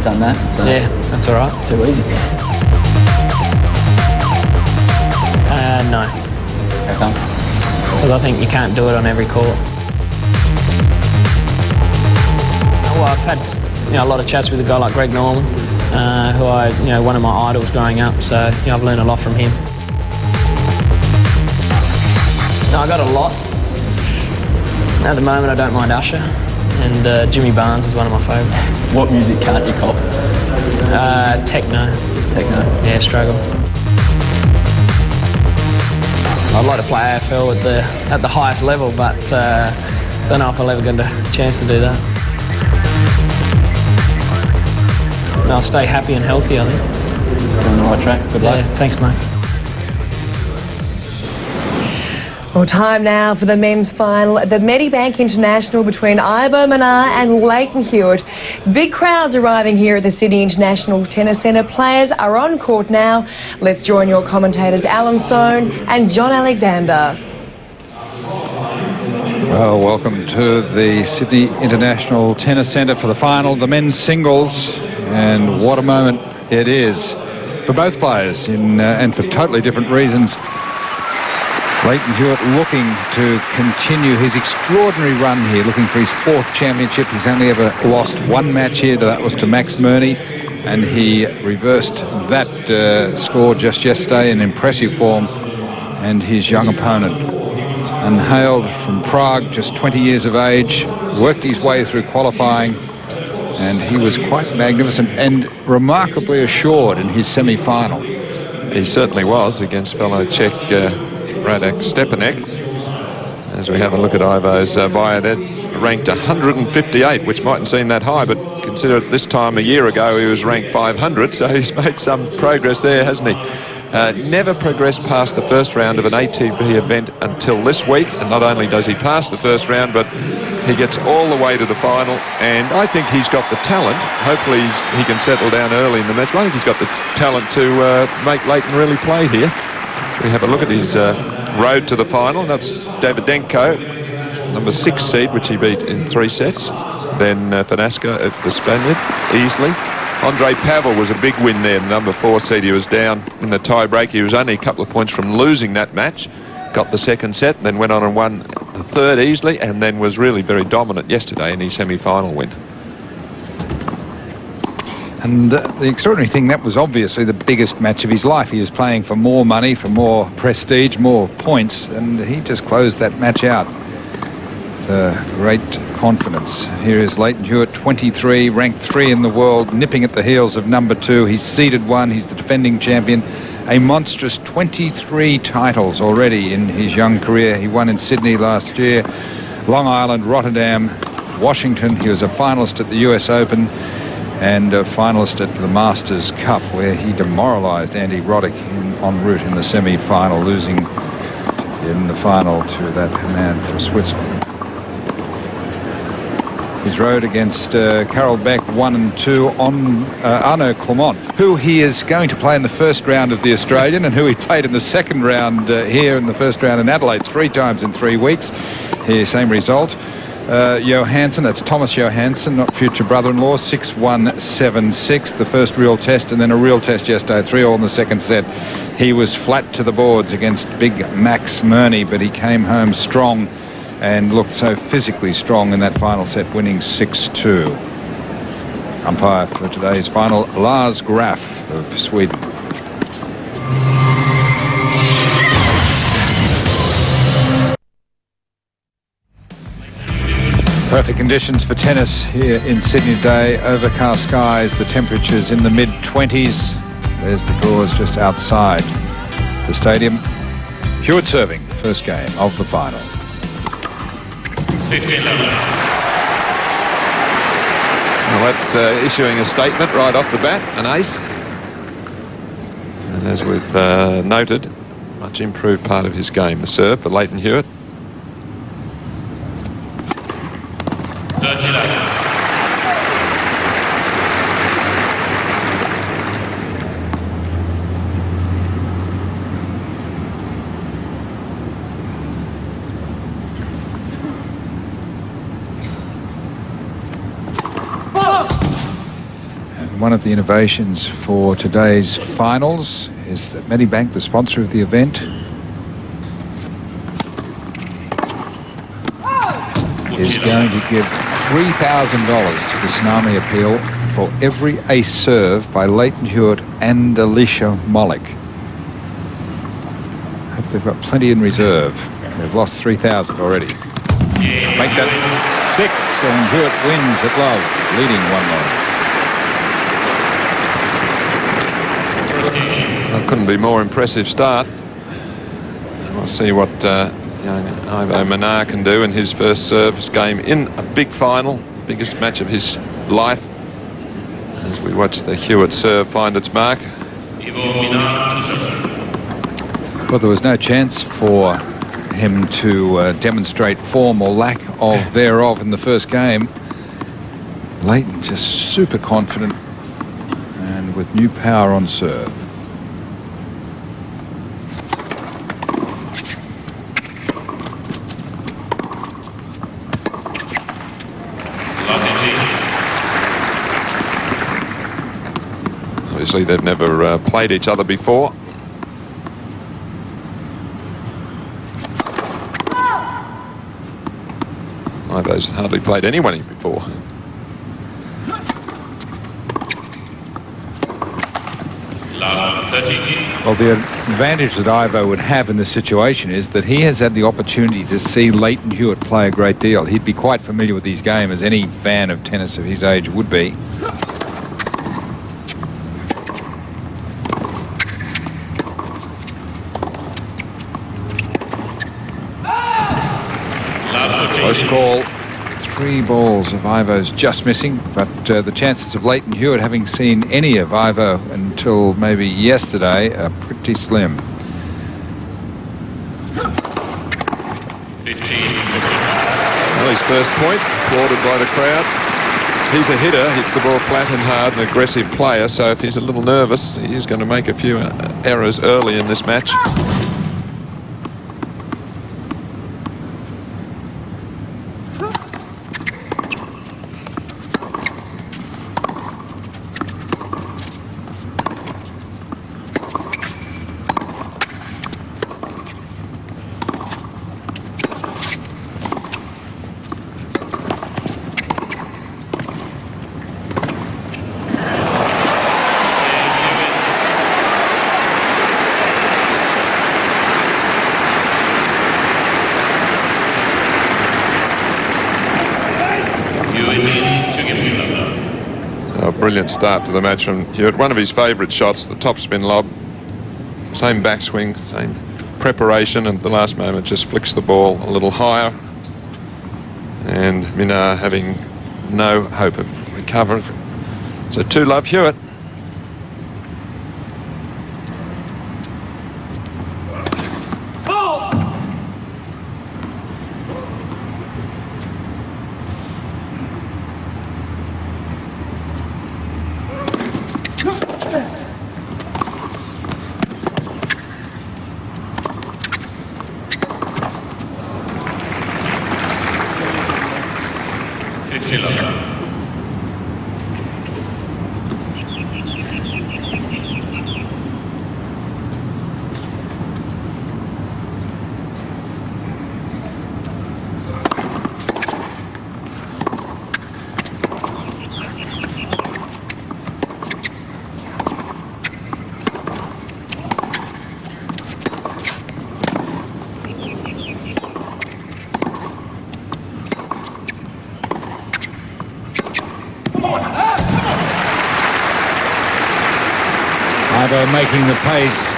done that. So yeah, that's all right. Too easy. No. How come? Because I think you can't do it on every court. Well, I've had a lot of chats with a guy like Greg Norman, who one of my idols growing up. So I've learned a lot from him. No, I got a lot. At the moment, I don't mind Usher, and Jimmy Barnes is one of my favourites. What music can't you cop? Techno. Techno. Yeah, struggle. I'd like to play AFL at the highest level, but don't know if I'll ever get a chance to do that. I'll stay happy and healthy, I think. You're on the right track. Good luck. Yeah, thanks, mate. Well, time now for the men's final at the Medibank International between Ivo Minar and Leighton Hewitt. Big crowds arriving here at the Sydney International Tennis Centre. Players are on court now. Let's join your commentators Alan Stone and John Alexander. Well, welcome to the Sydney International Tennis Centre for the final, the men's singles, and what a moment it is for both players and for totally different reasons. Leighton Hewitt looking to continue his extraordinary run here, looking for his fourth championship. He's only ever lost one match here, that was to Max Murney, and he reversed that score just yesterday in impressive form. And his young opponent, unhailed from Prague, just 20 years of age, worked his way through qualifying, and he was quite magnificent and remarkably assured in his semi-final. He certainly was against fellow Czech Radek Stepanek. As we have a look at Ivo's bio, that ranked 158, which mightn't seem that high, but consider at this time a year ago he was ranked 500, so he's made some progress there, hasn't he? Never progressed past the first round of an ATP event until this week, and not only does he pass the first round, but he gets all the way to the final, and I think he's got the talent. Hopefully he can settle down early in the match, but I think he's got the talent to make Leighton really play here. We have a look at his road to the final. That's Davydenko, number 6 seed, which he beat in 3 sets. Then Fanaska at the Spaniard, easily. Andre Pavel was a big win there, number 4 seed. He was down in the tie-break. He was only a couple of points from losing that match. Got the second set, then went on and won the third easily, and then was really very dominant yesterday in his semi-final win. And the extraordinary thing, that was obviously the biggest match of his life. He was playing for more money, for more prestige, more points, and he just closed that match out with great confidence. Here is Leighton Hewitt, 23, ranked 3 in the world, nipping at the heels of number 2. He's seeded 1, he's the defending champion. A monstrous 23 titles already in his young career. He won in Sydney last year, Long Island, Rotterdam, Washington. He was a finalist at the US Open and a finalist at the Masters Cup, where he demoralised Andy Roddick en route in the semi-final, losing in the final to that man from Switzerland. His road against Carol Beck, 1 and 2 on Arnaud Clement, who he is going to play in the first round of the Australian and who he played in the second round here in the first round in Adelaide 3 times in 3 weeks. Here, same result. Johansson, that's Thomas Johansson, not future brother-in-law, 6-1, 7-6, the first real test, and then a real test yesterday, 3-all in the second set. He was flat to the boards against big Max Murney, but he came home strong and looked so physically strong in that final set, winning 6-2. Umpire for today's final, Lars Graf of Sweden. Perfect conditions for tennis here in Sydney today. Overcast skies, the temperatures in the mid-20s. There's the cause just outside the stadium. Hewitt serving, first game of the final. 15-11. Well, that's issuing a statement right off the bat, an ace. And as we've noted, much improved part of his game, the serve for Leighton Hewitt. 30-11. one of the innovations for today's finals is that Medibank, the sponsor of the event, is going to give $3,000 to the Tsunami Appeal for every ace serve by Leighton Hewitt and Alicia Mollick. Hope they've got plenty in reserve. They've lost 3,000 already. Make that 6, and Hewitt wins at love, leading 1-love. Well, couldn't be more impressive start. We'll see what young Ivo Minar can do in his first service game in a big final, biggest match of his life. As we watch the Hewitt serve find its mark. Well, there was no chance for him to demonstrate form or lack of thereof in the first game. Leighton just super confident and with new power on serve. Obviously, they've never played each other before. Ivo's hardly played anyone before. Well, the advantage that Ivo would have in this situation is that he has had the opportunity to see Leighton Hewitt play a great deal. He'd be quite familiar with his game, as any fan of tennis of his age would be. Close call. 3 balls of Ivo's just missing, but the chances of Leighton Hewitt having seen any of Ivo until maybe yesterday are pretty slim. 15. Well, his first point, applauded by the crowd. He's a hitter, hits the ball flat and hard, an aggressive player, so if he's a little nervous, he's going to make a few errors early in this match. Brilliant start to the match from Hewitt. One of his favourite shots, the topspin lob. Same backswing, same preparation, and at the last moment just flicks the ball a little higher. And Minar having no hope of recovery. So 2-love Hewitt. Ivo making the pace.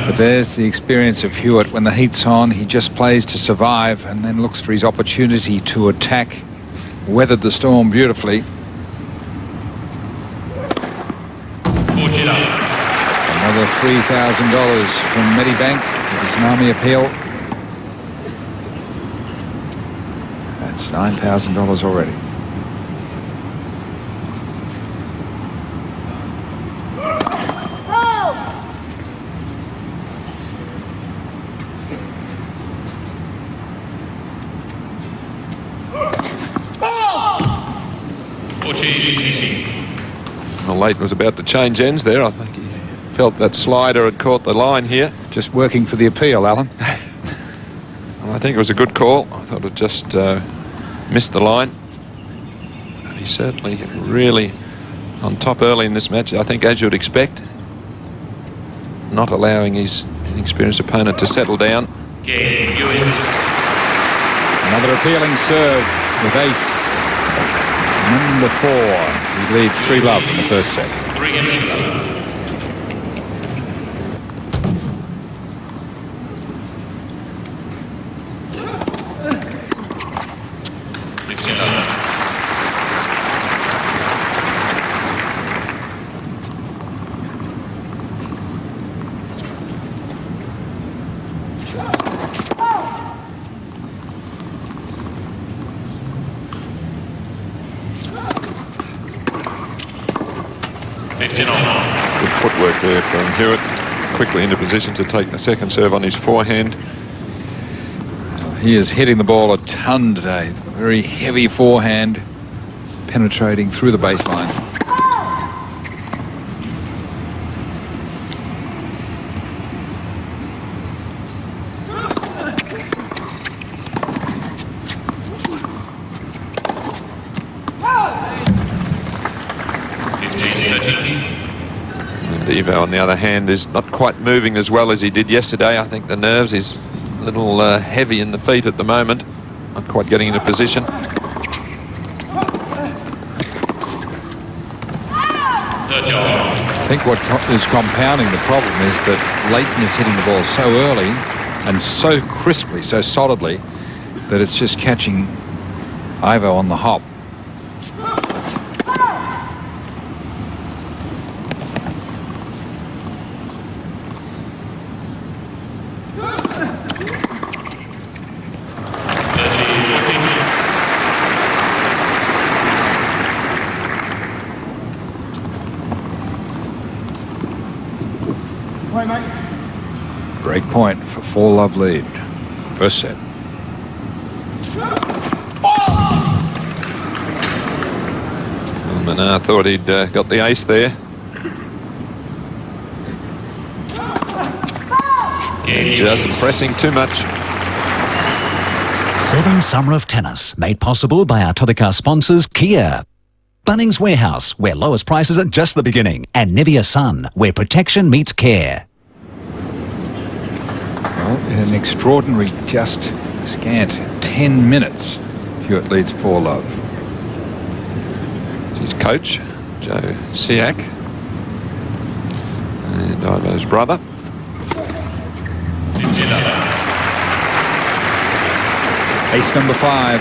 But there's the experience of Hewitt. When the heat's on, he just plays to survive and then looks for his opportunity to attack. Weathered the storm beautifully. Another $3,000 from Medibank with the Tsunami Appeal. That's $9,000 already. Oh! Well, Leighton was about to change ends there. I think he felt that slider had caught the line here. Just working for the appeal, Alan. Well, I think it was a good call. I thought it just missed the line. And he's certainly really on top early in this match, I think, as you'd expect. Not allowing his inexperienced opponent to settle down. Hewitt. Another appealing serve with ace number 4. He leads 3-love in the first set. 3 games to love. Good footwork there from Hewitt. Quickly into position to take the second serve on his forehand. He is hitting the ball a ton today. Very heavy forehand, penetrating through the baseline. Devo, on the other hand, is not quite moving as well as he did yesterday. I think the nerves is a little heavy in the feet at the moment. Not quite getting into position. I think what is compounding the problem is that Leighton is hitting the ball so early and so crisply, so solidly, that it's just catching Ivo on the hop. Break point for 4-love lead. First set. Well, Minar thought he'd got the ace there. Just pressing too much. 7 Summer of Tennis, made possible by our Todaka sponsors Kia. Bunnings Warehouse, where lowest prices are just the beginning. And Nivea Sun, where protection meets care. Well, in an extraordinary, just scant 10 minutes, Hewitt leads 4-love. It's his coach, Joe Siak, and Ivo's brother. Ace number 5.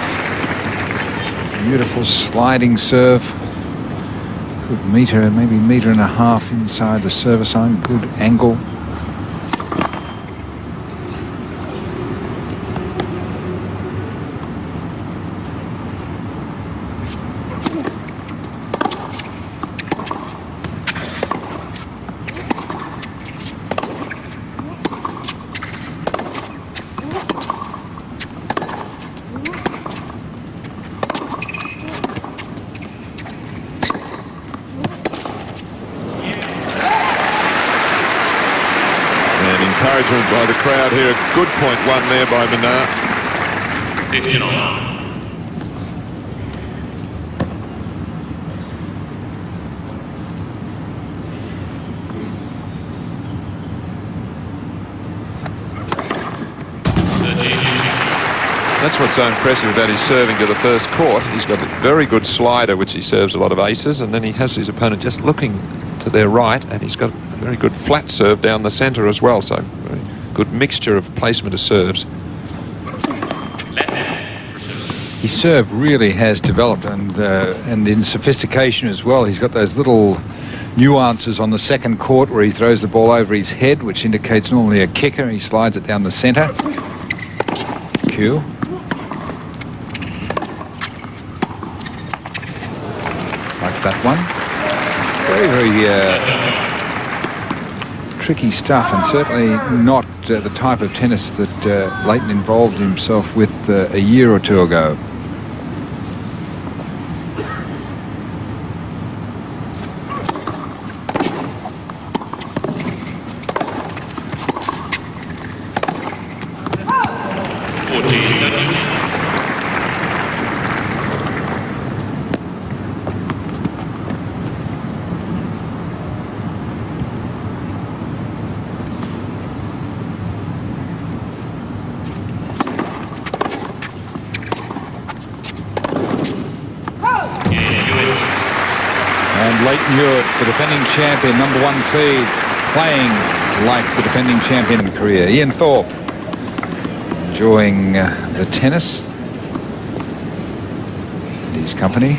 Beautiful sliding serve. Good meter, maybe meter and a half inside the service line. Good angle. Encouragement by the crowd here. A good point won there by Minar. 15-all. That's what's so impressive about his serving to the first court. He's got a very good slider, which he serves a lot of aces, and then he has his opponent just looking to their right, and he's got a very good flat serve down the centre as well. So very good mixture of placement of serves. His serve really has developed, and in sophistication as well. He's got those little nuances on the second court where he throws the ball over his head, which indicates normally a kicker. He slides it down the centre. Q. Like that one. Very, very tricky stuff, and certainly not the type of tennis that Leighton involved himself with a year or two ago. And Leighton Hewitt, the defending champion, #1 seed, playing like the defending champion in career. Ian Thorpe enjoying the tennis and his company.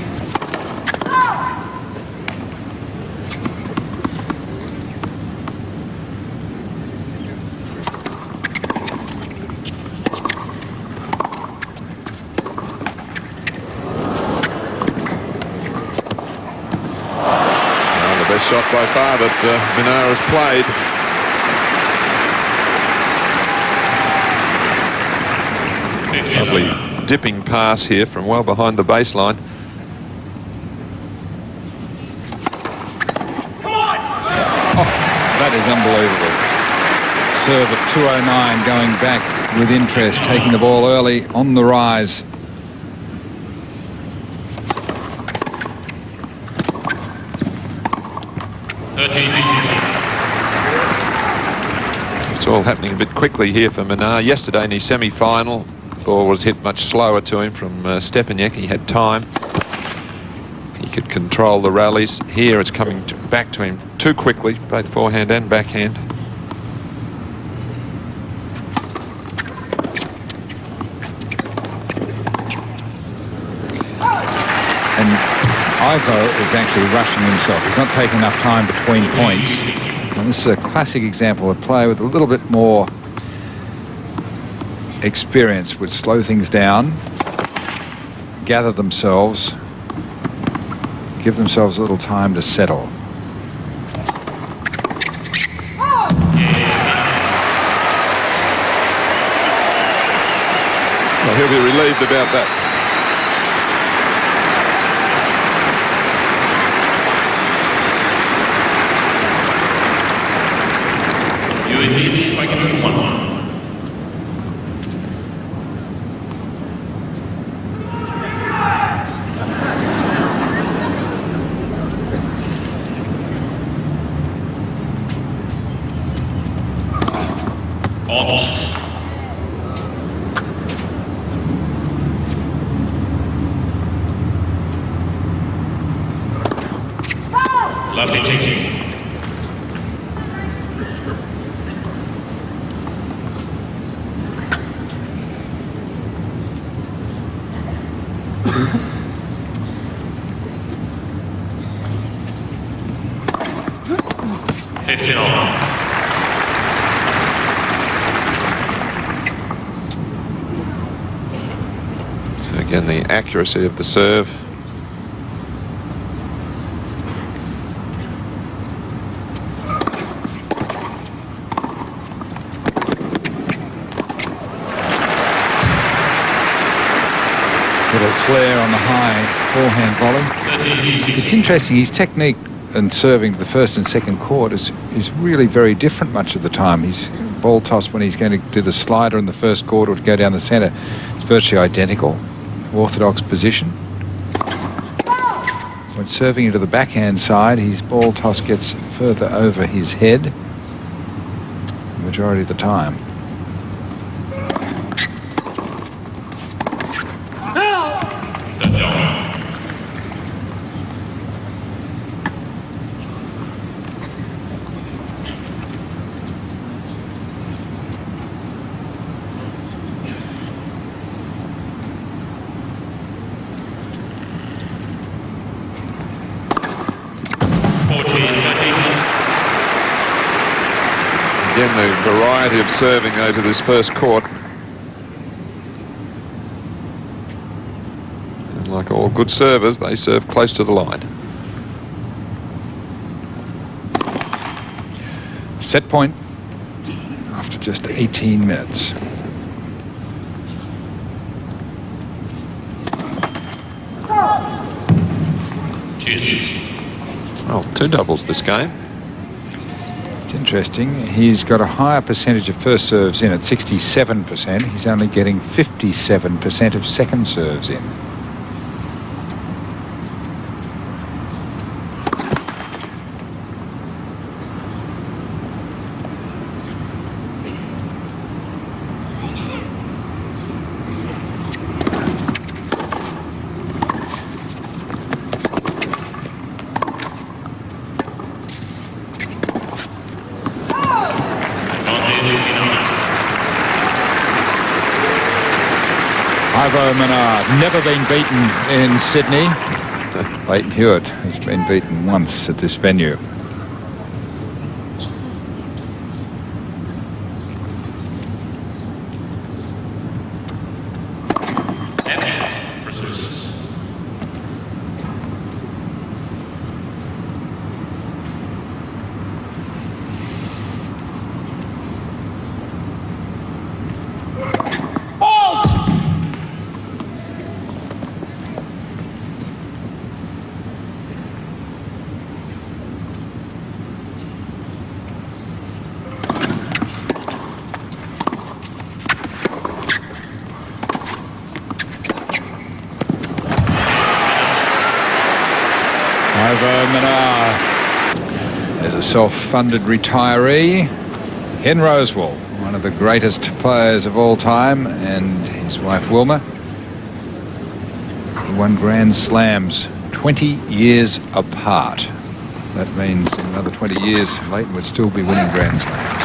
Shot by far that Minar has played. Lovely dipping pass here from well behind the baseline. Oh, that is unbelievable. Serve at 209, going back with interest, taking the ball early on the rise. It's all happening a bit quickly here for Minar. Yesterday in his semi-final, the ball was hit much slower to him from Stepanek. He had time. He could control the rallies. Here it's coming back to him too quickly, both forehand and backhand. And Ivo is actually rushing himself. He's not taking enough time between points. And this is a classic example of play with a little bit more experience would slow things down, gather themselves, give themselves a little time to settle. Well, he'll be relieved about that. Hewitt strike against 1-1. Lovely taking. So again, the accuracy of the serve. Little flare on the high forehand volley. It's interesting, his technique and serving to the first and second court is really very different much of the time. His ball toss when he's going to do the slider in the first court or to go down the centre is virtually identical. Orthodox position. When serving into the backhand side, his ball toss gets further over his head the majority of the time. Again, the variety of serving over this first court. And like all good servers, they serve close to the line. Set point after just 18 minutes. Cheers. Well, two doubles this game. It's interesting. He's got a higher percentage of first serves in at 67%. He's only getting 57% of second serves in. Minar, never been beaten in Sydney. Leighton Hewitt has been beaten once at this venue. Minar. There's a self-funded retiree, Ken Rosewall, one of the greatest players of all time, and his wife Wilma. He won Grand Slams 20 years apart. That means in another 20 years, Leighton would still be winning Grand Slams.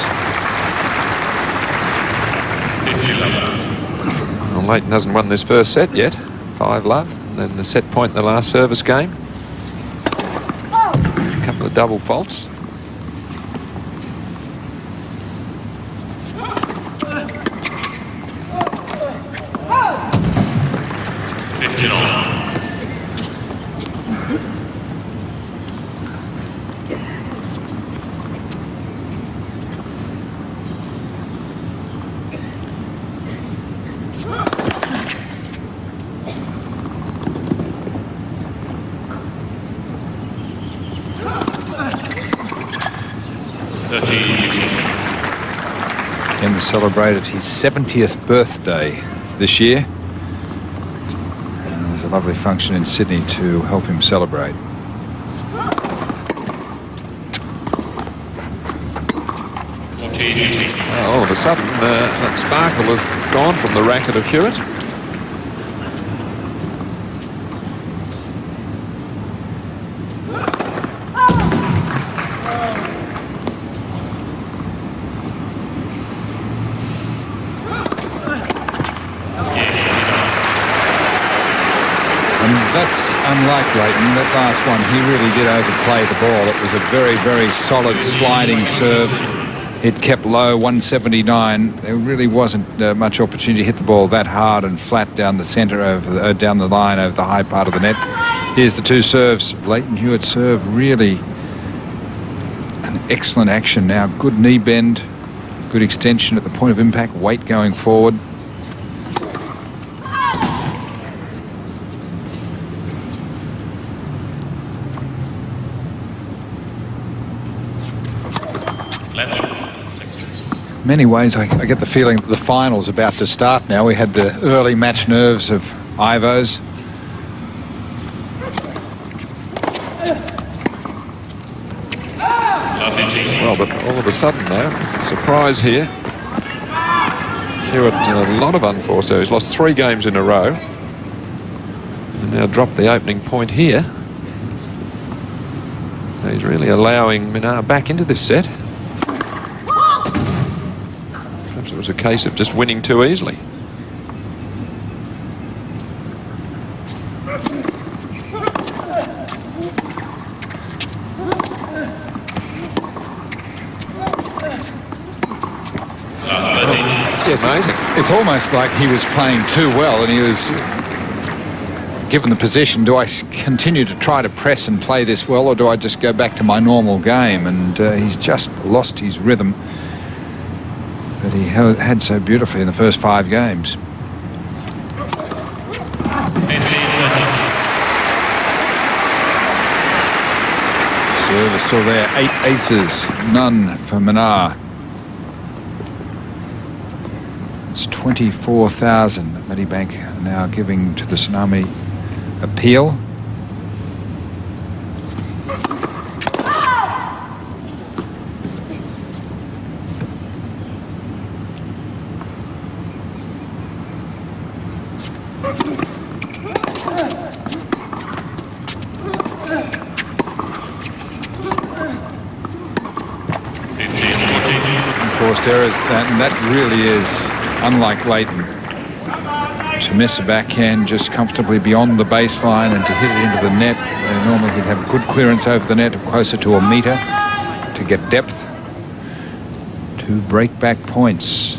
Well, Leighton hasn't won this first set yet. 5-love, and then the set point in the last service game. The double faults. Ken celebrated his 70th birthday this year. And there's a lovely function in Sydney to help him celebrate. All of a sudden, that sparkle has gone from the racket of Hewitt. That's unlike Leighton. That last one, he really did overplay the ball. It was a very, very solid sliding serve. It kept low, 179. There really wasn't much opportunity to hit the ball that hard and flat down the centre, over down the line over the high part of the net. Here's the two serves. Leighton Hewitt serve, really an excellent action now. Good knee bend, good extension at the point of impact, weight going forward. In many ways, I get the feeling that the final's about to start now. We had the early match nerves of Ivo's. Well, but all of a sudden, though, it's a surprise here. Hewitt did a lot of unforced errors. He's lost 3 games in a row. And now dropped the opening point here. So he's really allowing Minar back into this set. Perhaps it was a case of just winning too easily. Yes, amazing. It's almost like he was playing too well, and he was given the position. Do I continue to try to press and play this well, or do I just go back to my normal game? And he's just lost his rhythm that he had so beautifully in the first 5 games. Serve is still there. 8 aces, none for Minar. It's 24,000 that Medibank are now giving to the Tsunami Appeal. Enforced errors, and that really is unlike Leighton. To miss a backhand just comfortably beyond the baseline and to hit it into the net, normally he'd have good clearance over the net, closer to a metre, to get depth, to break back points.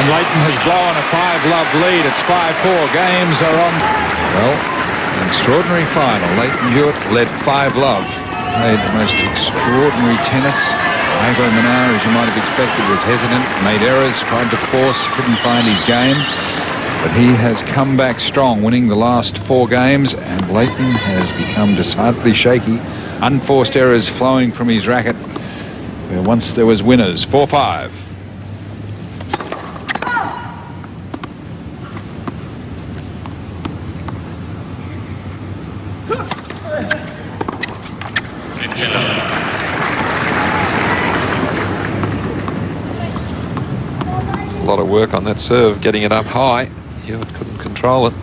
And Leighton has blown a 5-love lead. It's 5-4. Games are on. Well, an extraordinary final. Leighton Hewitt led 5-love. Played the most extraordinary tennis. Ivo Minar, as you might have expected, was hesitant, made errors, tried to force, couldn't find his game. But he has come back strong, winning the last 4 games, and Leighton has become decidedly shaky. Unforced errors flowing from his racket, where once there was winners. 4-5. A lot of work on that serve, getting it up high. Hewitt couldn't control it.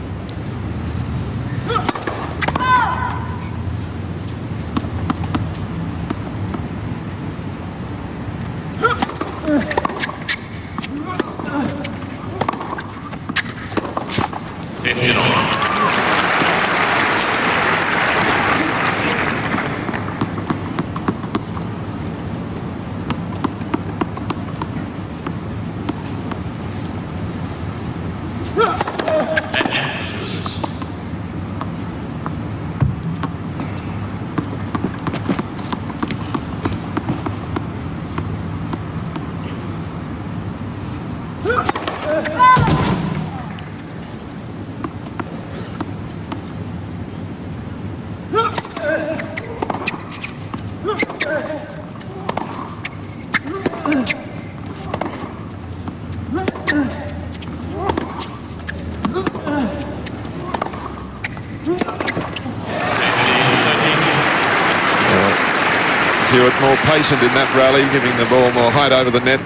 Hewitt more patient in that rally, giving the ball more height over the net.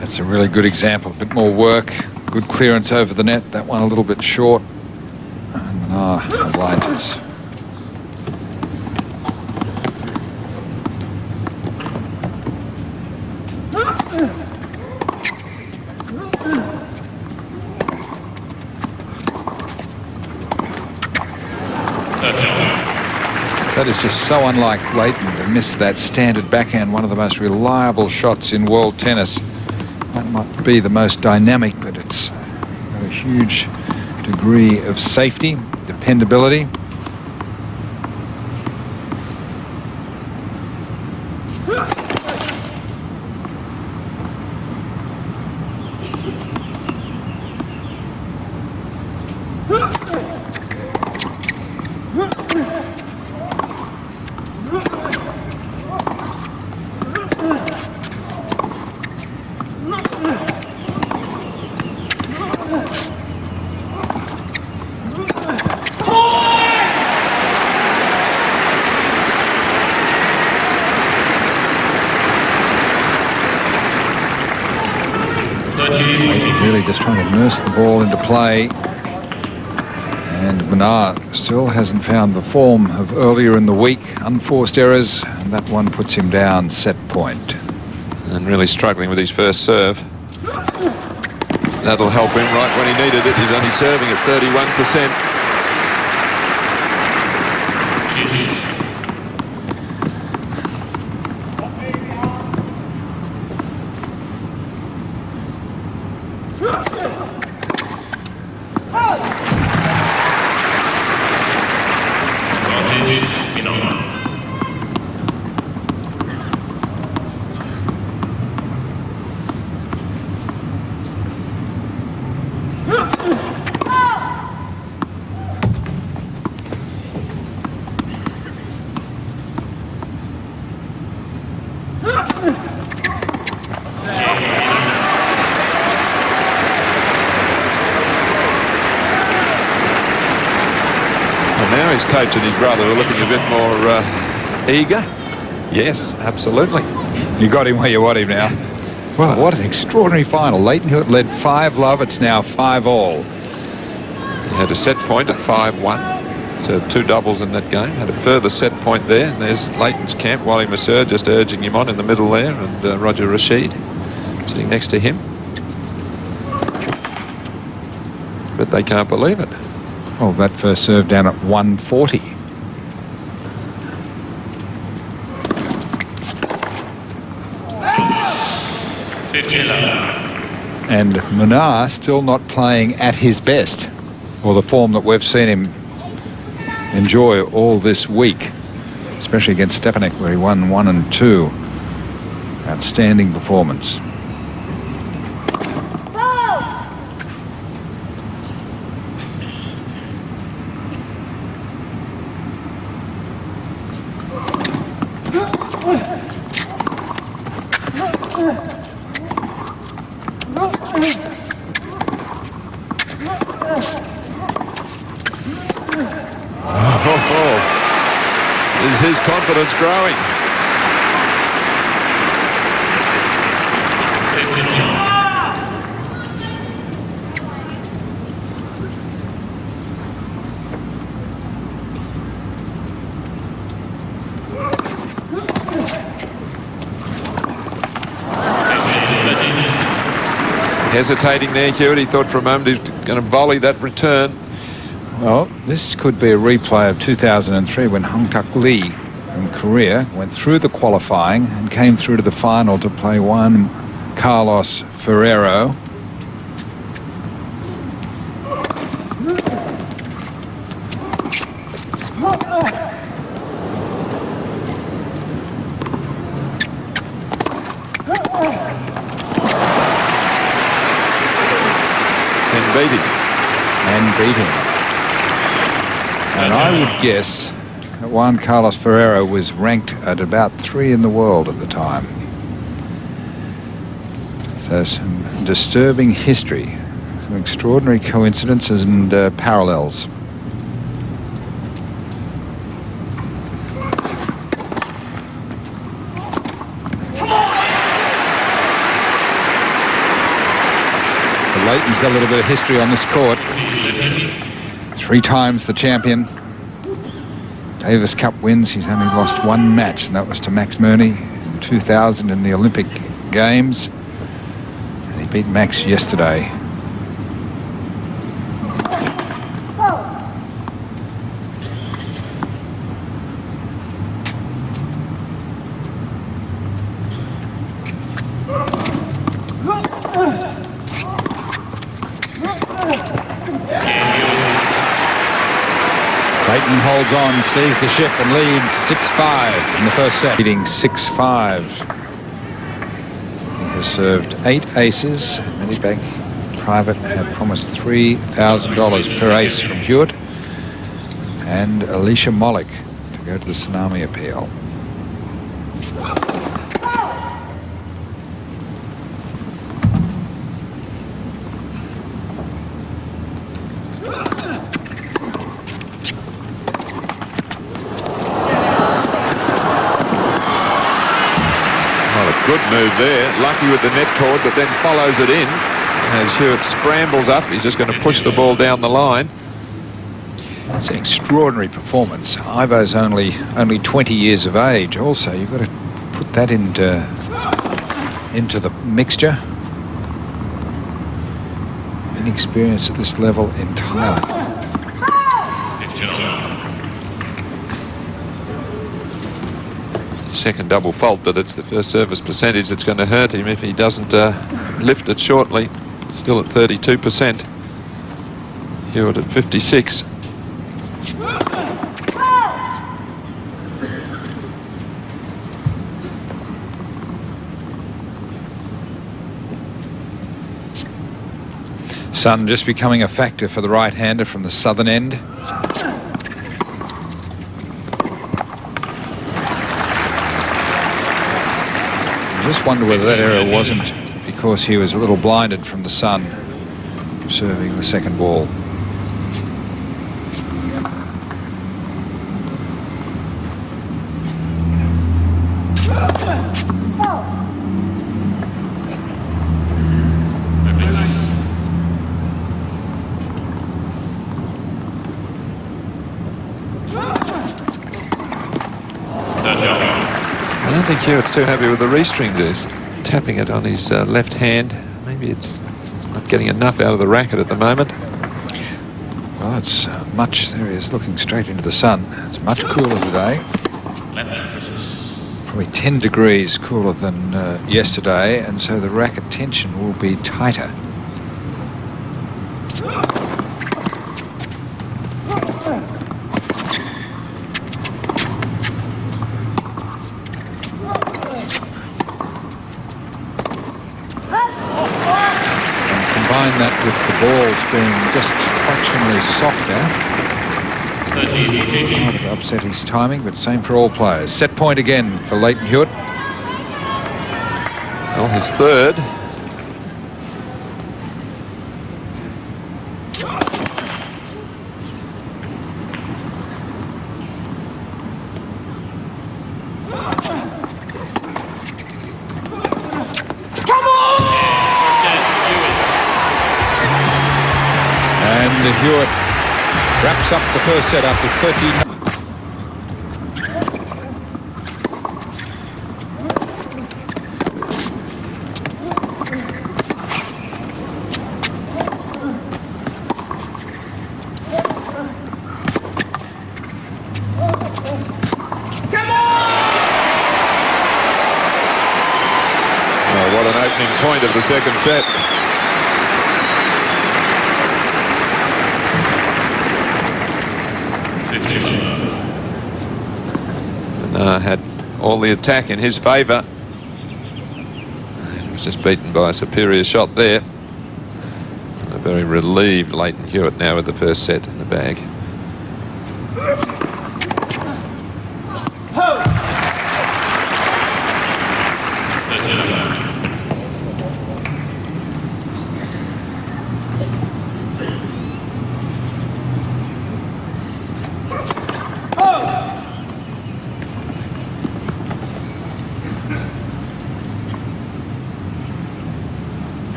That's a really good example. A bit more work, good clearance over the net. That one a little bit short. And Minar obliges. That is just so unlike Leighton to miss that standard backhand, one of the most reliable shots in world tennis. That might be the most dynamic, but it's got a huge degree of safety, dependability. Really just trying to nurse the ball into play. And Minar still hasn't found the form of earlier in the week. Unforced errors, and that one puts him down set point. And really struggling with his first serve. That'll help him right when he needed it. He's only serving at 31%. Advantage, Minar. And now his coach and his brother are looking a bit more eager. Yes, absolutely. You got him where you want him now. Well, what an extraordinary final. Leighton Hewitt led 5-love. It's now 5-all. He had a set point at 5-1. So 2 doubles in that game. Had a further set point there. And there's Leighton's camp. Wally Mercer just urging him on in the middle there. And Roger Rashid sitting next to him. But they can't believe it. Oh, that first serve down at 140. And Minar still not playing at his best, or the form that we've seen him enjoy all this week, especially against Stepanek, where he won 1 and 2. Outstanding performance. Is his confidence growing? Hesitating there, Hewitt. He thought for a moment he was going to volley that return. Well, this could be a replay of 2003 when Hong Kuk Lee from Korea went through the qualifying and came through to the final to play one Carlos Ferrero. And beat him. And beat him. And I would guess that Juan Carlos Ferrero was ranked at about 3 in the world at the time. So some disturbing history, some extraordinary coincidences and parallels. Leighton's got a little bit of history on this court. 3 times the champion. Davis Cup wins. He's only lost 1 match, and that was to Max Murney in 2000 in the Olympic Games. And he beat Max yesterday. Leighton holds on, sees the ship and leads 6-5 in the first set. Leading 6-5. He has served 8 aces. Medibank Private had promised $3,000 per ace from Hewitt. And Alicia Mollick to go to the Tsunami appeal. Good move there. Lucky with the net cord, but then follows it in. As Hewitt scrambles up, he's just going to push the ball down the line. It's an extraordinary performance. Ivo's only 20 years of age. Also, you've got to put that into the mixture. Inexperience at this level entirely. Second double fault, but it's the first service percentage that's going to hurt him if he doesn't lift it shortly. Still at 32%. Hewitt at 56. Sun just becoming a factor for the right-hander from the southern end. I just wonder whether that error wasn't because he was a little blinded from the sun serving the second ball. I don't think Hewitt's too happy with the restrings. He's tapping it on his left hand. Maybe it's not getting enough out of the racket at the moment. Well, it's much, there he is looking straight into the sun. It's much cooler today. Probably 10 degrees cooler than yesterday, and so the racket tension will be tighter. Combine that with the balls being just fractionally softer. Might have upset his timing, but same for all players. Set point again for Leighton Hewitt. Well, his third. Hewitt wraps up the first set after 39. Oh, what an opening point of the second set. Had all the attack in his favour. He was just beaten by a superior shot there. And a very relieved Leighton Hewitt now with the first set in the bag.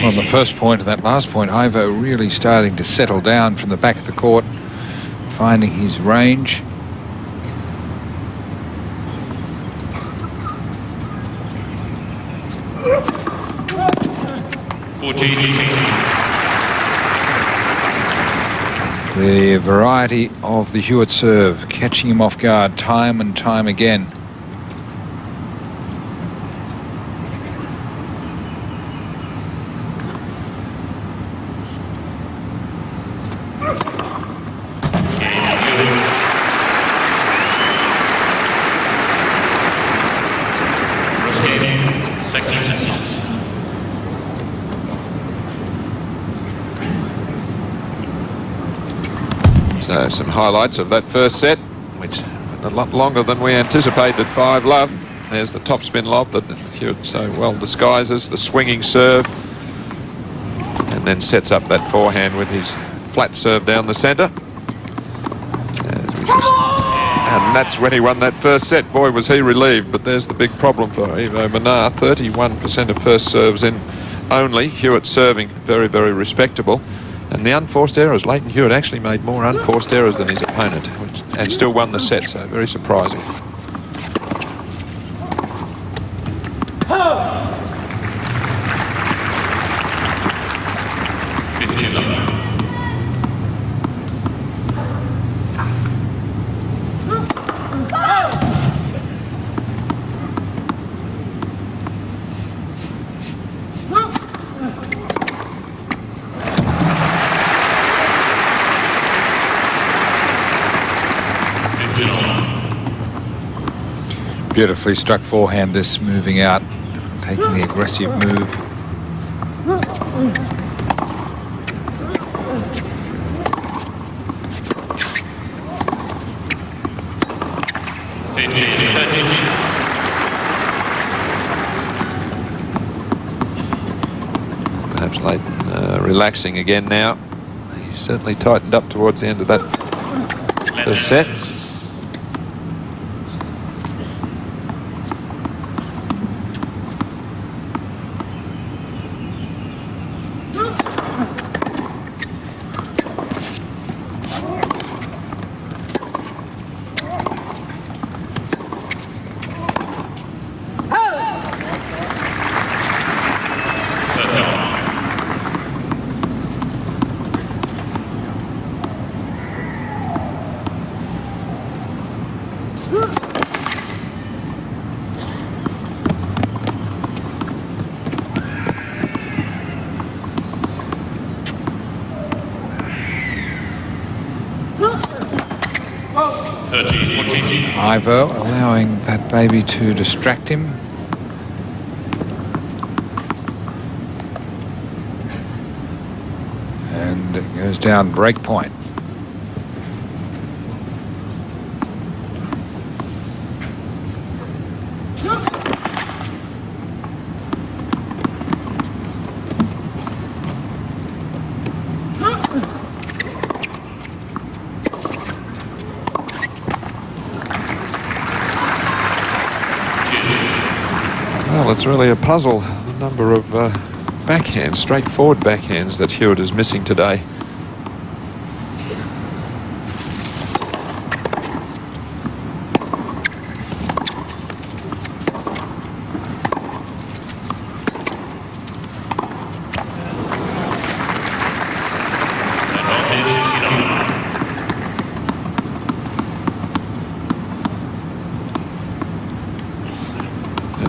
On the first point and that last point, Ivo really starting to settle down from the back of the court, finding his range. The variety of the Hewitt serve, catching him off guard time and time again. So some highlights of that first set, which went a lot longer than we anticipated. 5-love. There's the topspin lob that Hewitt so well disguises, the swinging serve, and then sets up that forehand with his flat serve down the centre. And that's when he won that first set. Boy, was he relieved, but there's the big problem for Ivo Minar. 31% of first serves in only. Hewitt serving very, very respectable. And the unforced errors, Leighton Hewitt actually made more unforced errors than his opponent, and still won the set, so very surprising. Beautifully struck forehand, this moving out, taking the aggressive move. Perhaps Leighton relaxing again now. He certainly tightened up towards the end of that first set. Ivo allowing that baby to distract him. And it goes down break point. Well, it's really a puzzle, the number of backhands, straightforward backhands that Hewitt is missing today.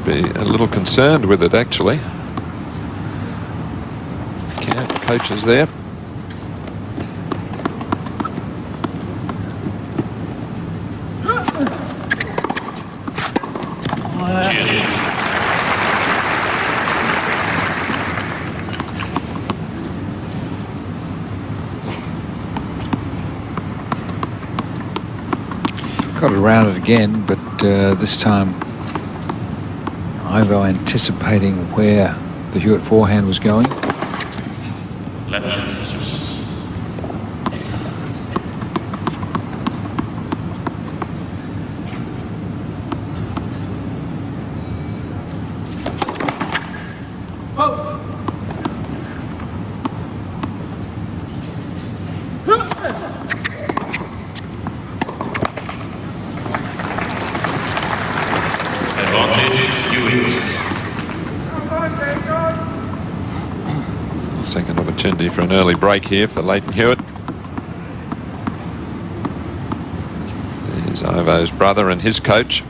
Be a little concerned with it, actually. Coach is there. Got around it again, but this time Ivo anticipating where the Hewitt forehand was going. Second opportunity for an early break here for Leighton Hewitt. There's Ivo's brother and his coach.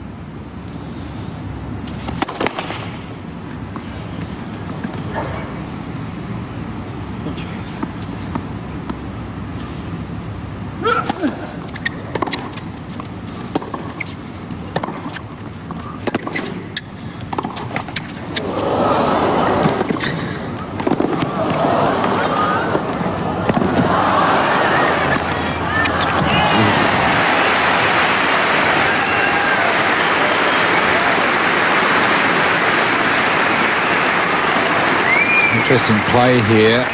Interesting play here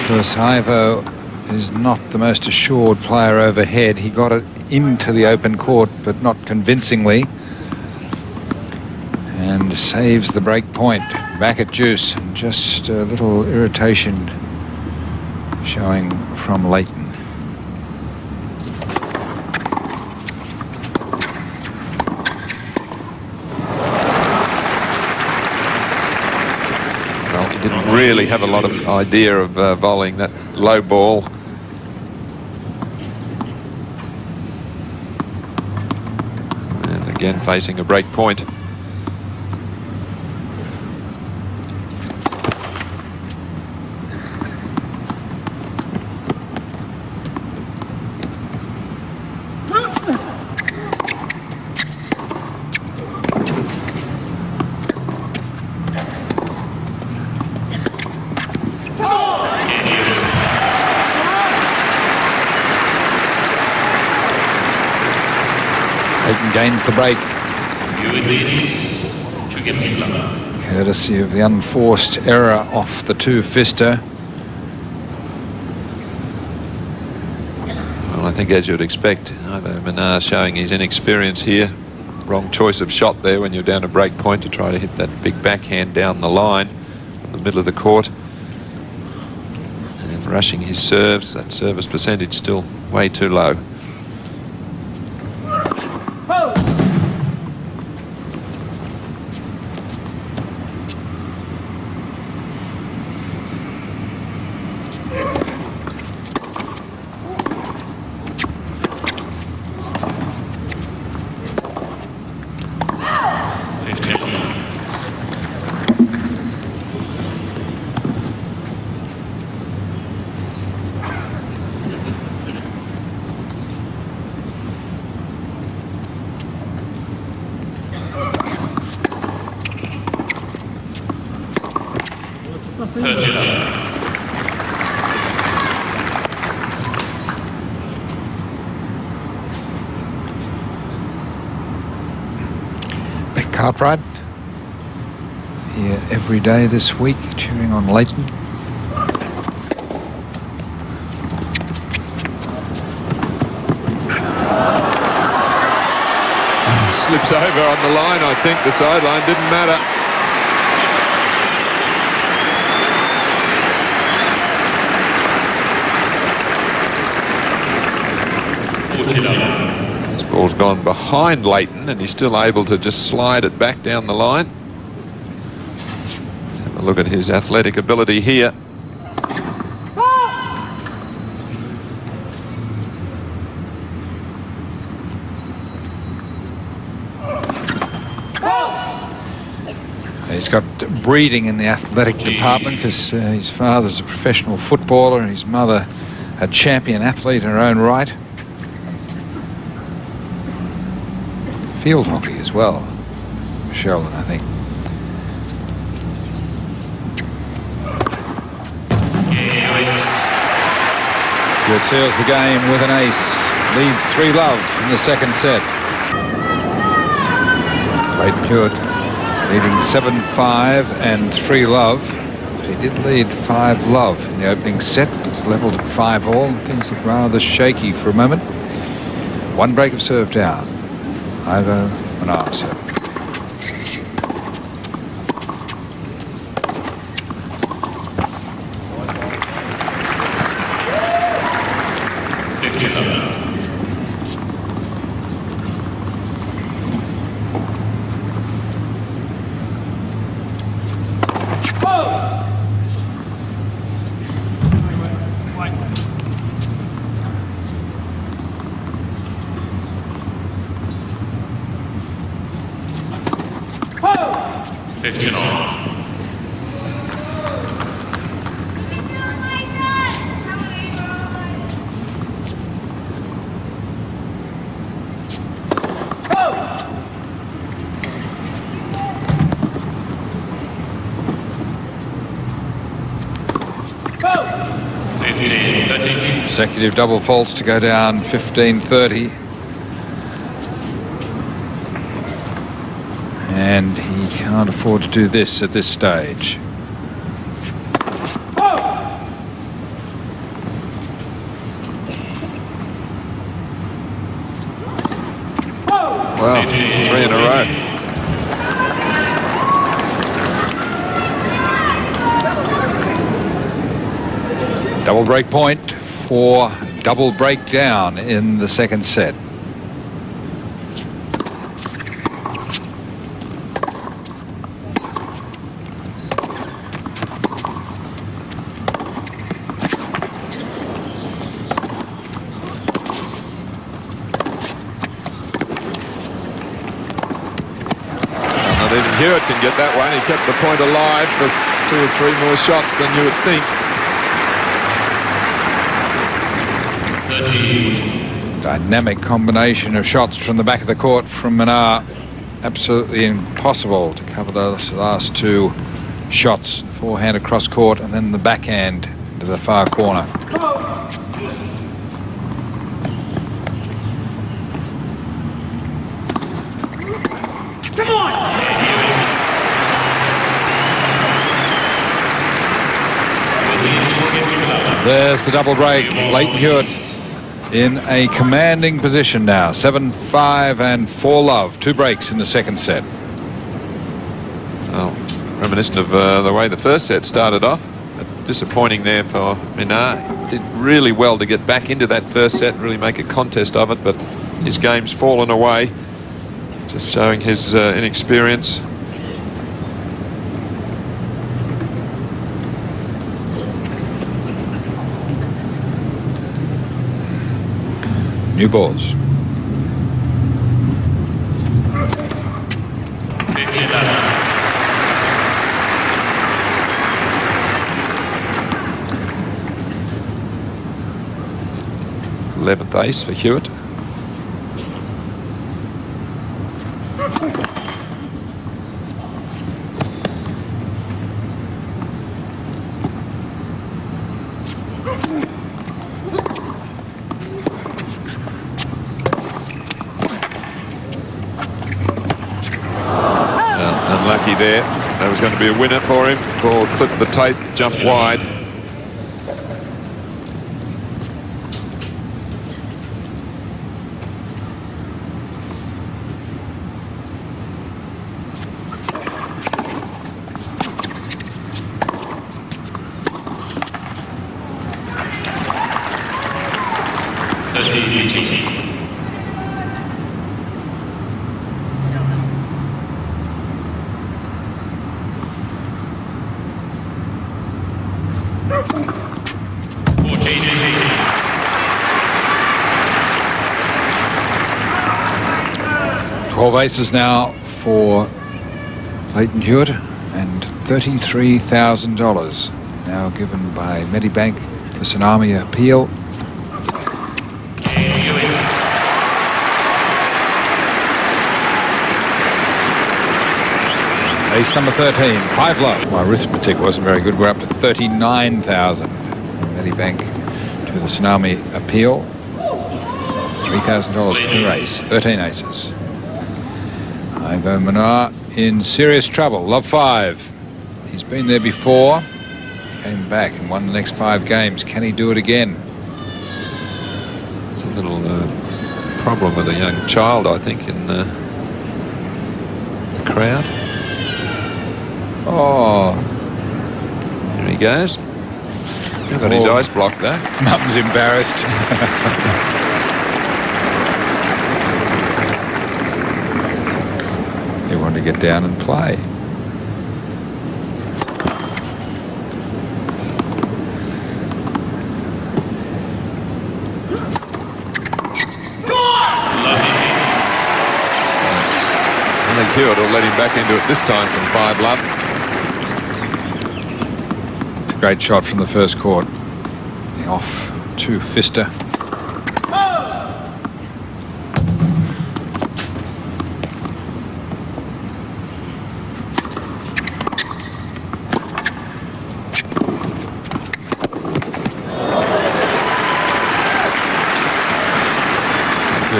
because Ivo is not the most assured player overhead. He got it into the open court, but not convincingly, and saves the break point. Back at deuce, and just a little irritation showing from Leighton. Didn't really have a lot of idea of volleying that low ball. And again facing a break point. Leighton gains the break. Hewitt leads 2 games to none. Courtesy of the unforced error off the two-fister. Well, I think as you'd expect, Ivo Minar showing his inexperience here. Wrong choice of shot there when you're down a break point to try to hit that big backhand down the line in the middle of the court. And rushing his serves, that service percentage still way too low. Beck Cartwright here every day this week, cheering on Leighton. Slips over on the line, I think. The sideline didn't matter. This ball's gone behind Leighton and he's still able to just slide it back down the line. Let's have a look at his athletic ability here. He's got breeding in the athletic department because his father's a professional footballer and his mother a champion athlete in her own right. Field hockey as well, Sheldon, I think. Hewitt seals the game with an ace. Leads 3-love in the second set. Leighton Hewitt leading 7-5 and 3-love. But he did lead 5-love in the opening set. It's levelled at 5-all and things look rather shaky for a moment. One break of serve down. Ivo Minar serve. Consecutive double faults to go down 15-30. And he can't afford to do this at this stage. Well, 3 in a row. Double break point for double breakdown in the second set. Not even Hewitt can get that one. He kept the point alive for 2 or 3 more shots than you would think. Dynamic combination of shots from the back of the court from Minar. Absolutely impossible to cover those last 2 shots. Forehand across court and then the backhand to the far corner. There's the double break. Leighton Hewitt in a commanding position now. 7-5 and 4 love. 2 breaks in the second set. Well, reminiscent of the way the first set started off. Disappointing there for Minar. Did really well to get back into that first set and really make a contest of it, but his game's fallen away. Just showing his inexperience. New balls. 11th ace for Hewitt. Unlucky there. That was going to be a winner for him. Ball clipped the tape, jumped wide. Aces now for Leighton Hewitt and $33,000 now given by Medibank, the tsunami appeal. Ace number 13, 5 love. My arithmetic wasn't very good. We're up to 39,000. Medibank to the tsunami appeal. $3,000 per ace, 13 aces. Ivo Minar in serious trouble. Love 5. He's been there before. Came back and won the next 5 games. Can he do it again? There's a little problem with a young child, I think, in the crowd. Oh. There he goes. He's got his eyes blocked, though. Mum's embarrassed. He wanted to get down and play. I think Hewitt will let him back into it this time from 5 love. It's a great shot from the first court. Off to Pfister.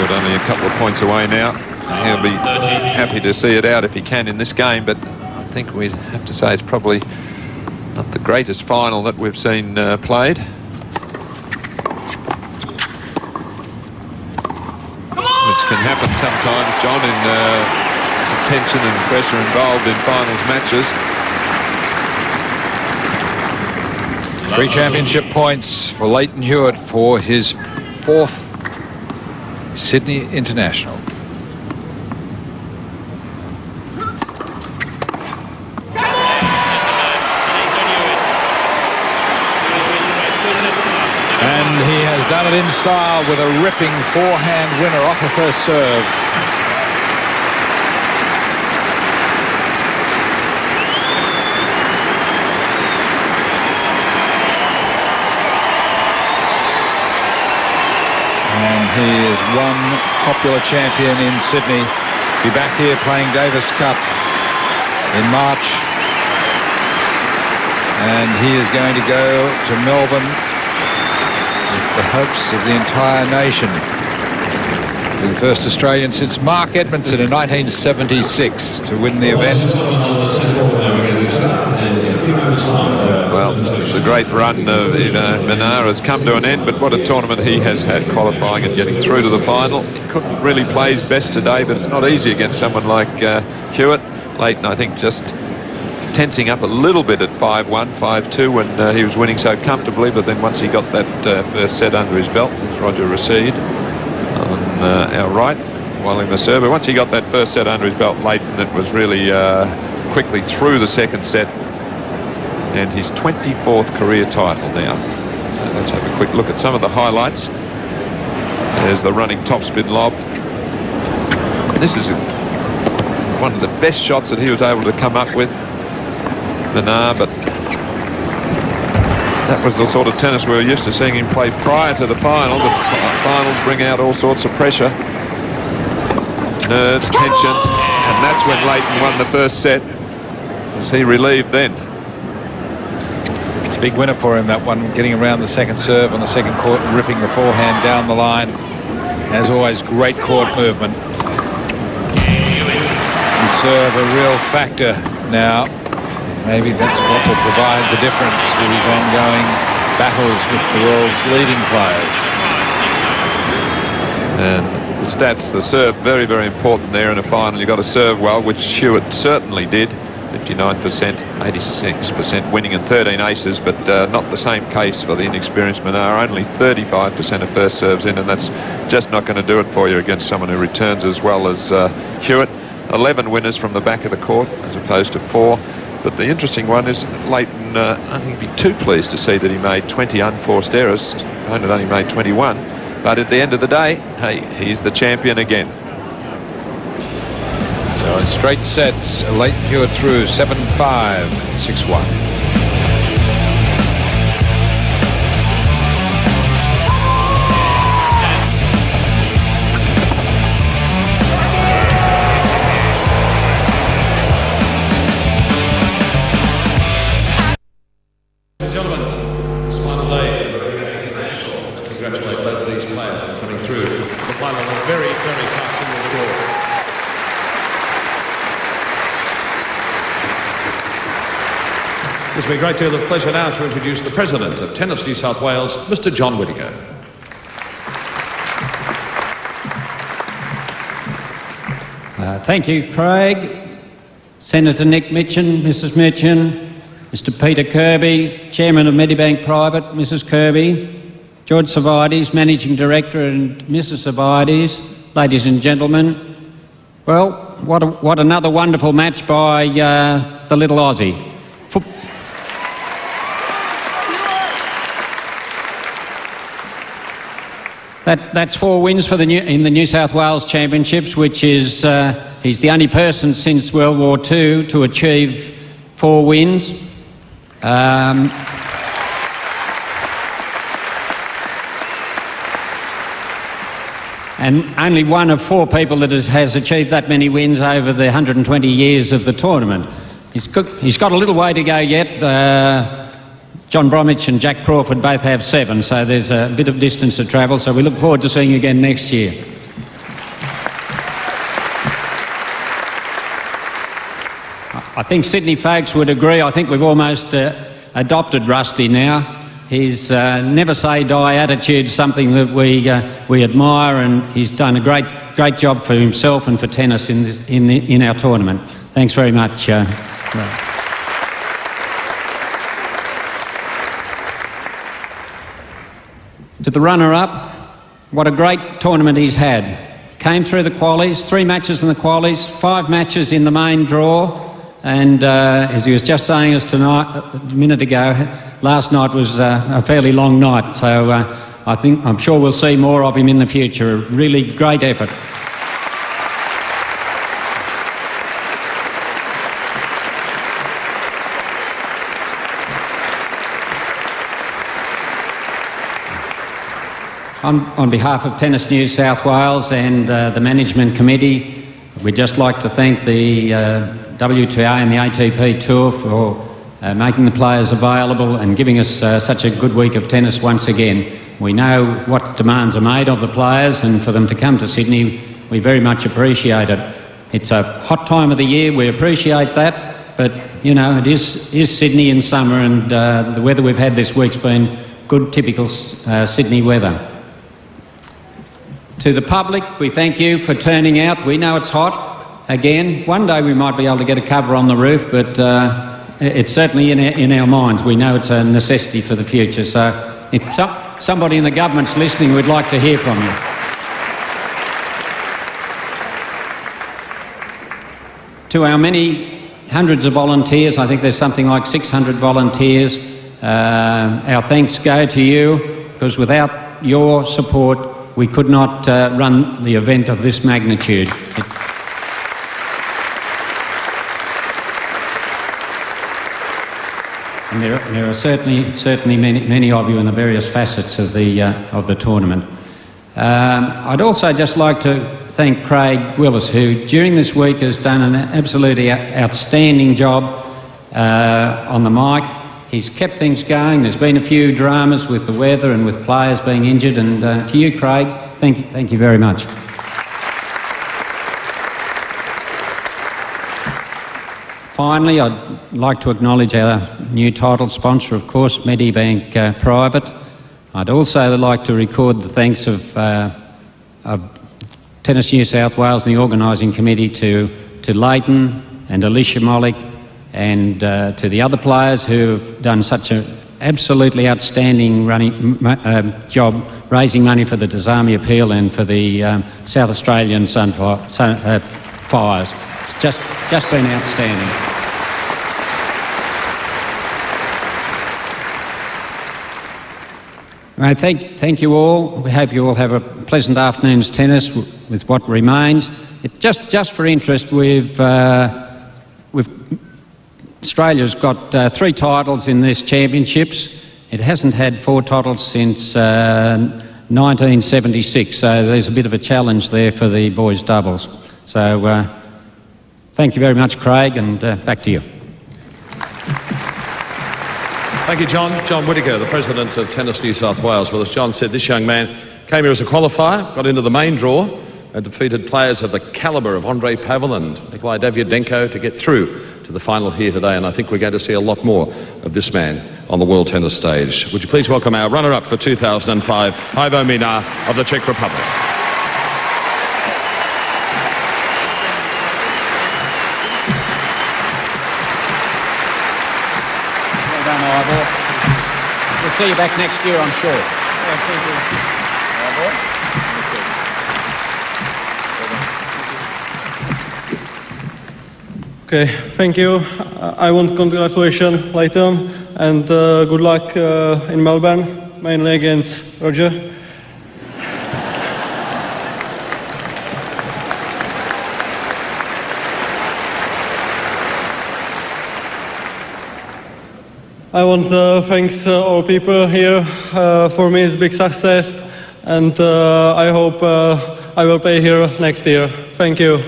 Only a couple of points away now. He'll be happy to see it out if he can in this game, but I think we'd have to say it's probably not the greatest final that we've seen played. Which can happen sometimes, John, in the tension and pressure involved in finals matches. 3 championship points for Leighton Hewitt for his 4th Sydney International. And he has done it in style with a ripping forehand winner off the first serve. He is one popular champion in Sydney. Be back here playing Davis Cup in March. And he is going to go to Melbourne with the hopes of the entire nation. Be the first Australian since Mark Edmondson in 1976 to win the event. Well, the great run of Minar has come to an end, but what a tournament he has had, qualifying and getting through to the final. He couldn't really play his best today, but it's not easy against someone like Hewitt. Leighton, I think, just tensing up a little bit at 5-1, 5-2 when he was winning so comfortably, but then once he got that first set under his belt, as Roger Racine on our right, Wally Mercer, but once he got that first set under his belt, Leighton, it was really quickly through the second set, and his 24th career title now. So let's have a quick look at some of the highlights. There's the running topspin lob. This is one of the best shots that he was able to come up with, Minar, but that was the sort of tennis we were used to seeing him play prior to the final. The finals bring out all sorts of pressure, nerves, tension, and that's when Leighton won the first set. Was he relieved then? It's a big winner for him, that one, getting around the second serve on the second court and ripping the forehand down the line. As always, great court movement. And serve a real factor now. Maybe that's what will provide the difference with his ongoing battles with the world's leading players. And the stats, the serve, very, very important there in a final. You've got to serve well, which Hewitt certainly did. 59%, 86% winning and 13 aces, but not the same case for the inexperienced Minar. Only 35% of first serves in, and that's just not going to do it for you against someone who returns as well as Hewitt. 11 winners from the back of the court as opposed to 4. But the interesting one is Leighton, I think he'd be too pleased to see that he made 20 unforced errors. Opponent only made 21. But at the end of the day, hey, he's the champion again. So in straight sets, Leighton Hewitt through 7-5, 6-1. Congratulate both of these players for coming through the final of a very, very tough single draw. It gives me a great deal of pleasure now to introduce the President of Tennis New South Wales, Mr. John Whittaker. Thank you, Craig. Senator Nick Mitchin, Mrs Mitchin, Mr Peter Kirby, Chairman of Medibank Private, Mrs Kirby, George Savvides, Managing Director, and Mrs Savvides, ladies and gentlemen. Well, what another wonderful match by the little Aussie. That's 4 wins for in the New South Wales Championships, which is he's the only person since World War II to achieve 4 wins. And only one of 4 people that has achieved that many wins over the 120 years of the tournament. He's got a little way to go yet. John Bromwich and Jack Crawford both have 7, so there's a bit of distance to travel, so we look forward to seeing you again next year. I think Sydney folks would agree. I think we've almost adopted Rusty now. His never say die attitude is something that we admire, and he's done a great job for himself and for tennis in our tournament. Thanks very much. To the runner-up, what a great tournament he's had. Came through the qualies, 3 matches in the qualies, 5 matches in the main draw, and as he was just saying us tonight, a minute ago, last night was a fairly long night, so I'm sure we'll see more of him in the future. A really great effort. On behalf of Tennis New South Wales and the Management Committee, we'd just like to thank the WTA and the ATP Tour for making the players available and giving us such a good week of tennis once again. We know what demands are made of the players, and for them to come to Sydney, we very much appreciate it. It's a hot time of the year, we appreciate that, but, you know, it is Sydney in summer, and the weather we've had this week's been good, typical Sydney weather. To the public, we thank you for turning out. We know it's hot. Again, one day we might be able to get a cover on the roof, but it's certainly in our minds. We know it's a necessity for the future. So if somebody in the government's listening, we'd like to hear from you. To our many hundreds of volunteers, I think there's something like 600 volunteers, our thanks go to you, because without your support, we could not run the event of this magnitude. And there are certainly many of you in the various facets of the tournament. I'd also just like to thank Craig Willis, who during this week has done an absolutely outstanding job on the mic. He's kept things going. There's been a few dramas with the weather and with players being injured, and to you, Craig, thank you very much. Finally, I'd like to acknowledge our new title sponsor, of course, Medibank Private. I'd also like to record the thanks of Tennis New South Wales and the organising committee to Leighton and Alicia Mollick, and to the other players who have done such an absolutely outstanding job raising money for the Dizami appeal and for the South Australian fires. It's just been outstanding. Right, thank you all. We hope you all have a pleasant afternoon's tennis with what remains. Just for interest, Australia's got 3 titles in this championships. It hasn't had 4 titles since 1976, so there's a bit of a challenge there for the boys' doubles. So thank you very much, Craig, and back to you. Thank you, John. John Whittaker, the President of Tennis New South Wales. Well, as John said, this young man came here as a qualifier, got into the main draw, and defeated players of the calibre of Andrei Pavel and Nikolai Davyenko to get through to the final here today, and I think we're going to see a lot more of this man on the world tennis stage. Would you please welcome our runner-up for 2005, Ivo Minar of the Czech Republic. Well done, Ivo. We'll see you back next year, I'm sure. Thank you. Okay, thank you. I want congratulations, Leighton, and good luck in Melbourne, mainly against Roger. I want to thank all people here. For me, it's a big success, and I hope I will play here next year. Thank you.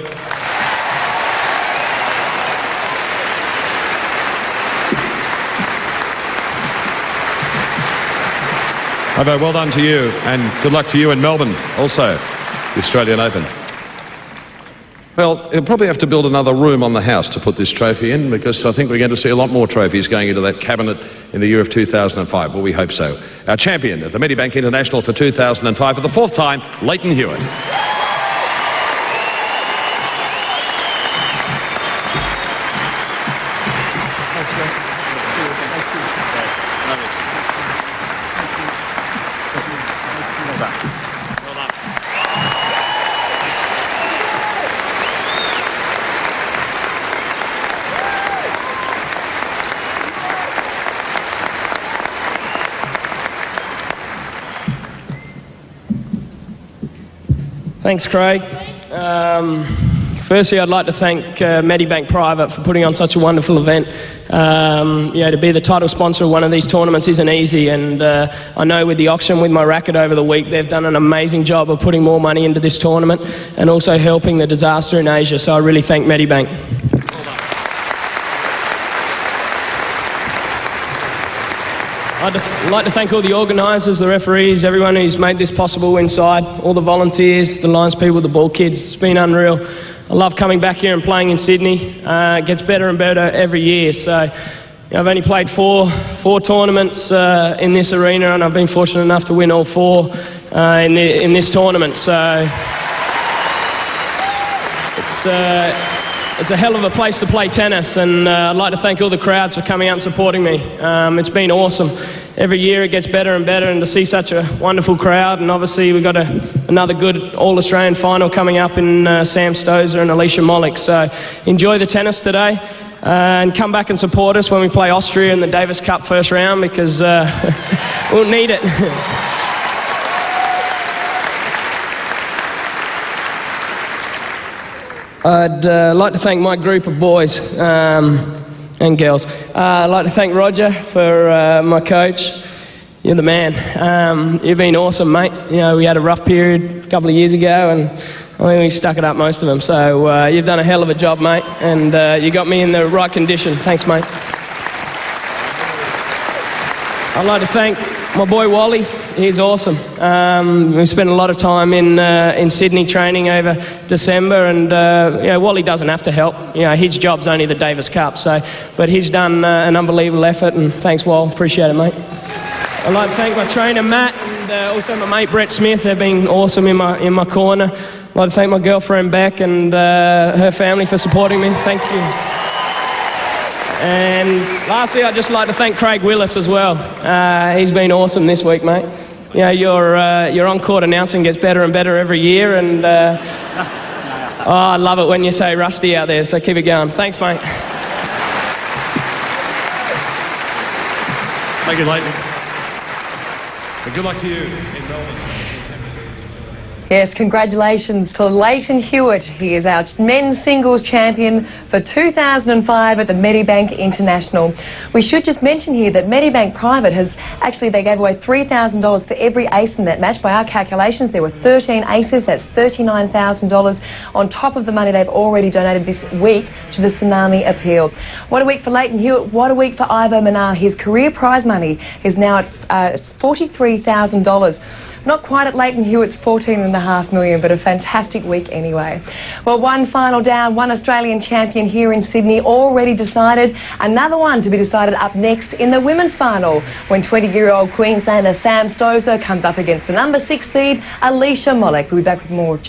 Ivo, well done to you, and good luck to you in Melbourne, also, the Australian Open. Well, you'll probably have to build another room on the house to put this trophy in, because I think we're going to see a lot more trophies going into that cabinet in the year of 2005. Well, we hope so. Our champion at the Medibank International for 2005 for the 4th time, Lleyton Hewitt. Thanks, Craig. Firstly, I'd like to thank Medibank Private for putting on such a wonderful event. To be the title sponsor of one of these tournaments isn't easy, and I know with the auction with my racket over the week, they've done an amazing job of putting more money into this tournament and also helping the disaster in Asia, so I really thank Medibank. I'd like to thank all the organisers, the referees, everyone who's made this possible inside, all the volunteers, the Lions people, the ball kids. It's been unreal. I love coming back here and playing in Sydney. It gets better and better every year. So I've only played four tournaments in this arena, and I've been fortunate enough to win all four in this tournament. So it's a hell of a place to play tennis, and I'd like to thank all the crowds for coming out and supporting me. It's been awesome. Every year it gets better and better, and to see such a wonderful crowd, and obviously we've got another good All-Australian final coming up in Sam Stosur and Alicia Mollick. So enjoy the tennis today, and come back and support us when we play Austria in the Davis Cup first round, because we'll need it. I'd like to thank my group of boys and girls. I'd like to thank Roger for my coach. You're the man. You've been awesome, mate. You know, we had a rough period a couple of years ago, and I think we stuck it up most of them. So you've done a hell of a job, mate, and you got me in the right condition. Thanks, mate. I'd like to thank my boy Wally. He's awesome. We spent a lot of time in Sydney training over December, and you know, Wally doesn't have to help. You know, his job's only the Davis Cup. So, but he's done an unbelievable effort, and thanks, Wall. Appreciate it, mate. I'd like to thank my trainer Matt, and also my mate Brett Smith. They've been awesome in my corner. I'd like to thank my girlfriend Beck and her family for supporting me. Thank you. And lastly, I'd just like to thank Craig Willis as well. He's been awesome this week, mate. You know, your on-court announcing gets better and better every year, and oh, I love it when you say Rusty out there, so keep it going. Thanks, mate. Thank you, Leighton. And good luck to you in Melbourne. Yes, congratulations to Leighton Hewitt. He is our men's singles champion for 2005 at the Medibank International. We should just mention here that Medibank Private they gave away $3,000 for every ace in that match. By our calculations, there were 13 aces. That's $39,000 on top of the money they've already donated this week to the Tsunami Appeal. What a week for Leighton Hewitt. What a week for Ivo Minar. His career prize money is now at $43,000. Not quite at Leighton Hewitt's $14.5 million, but a fantastic week anyway. Well, one final down, one Australian champion here in Sydney already decided. Another one to be decided up next in the women's final, when 20-year-old Queenslander Sam Stosur comes up against the number 6 seed Alicia Mollick. We'll be back with more.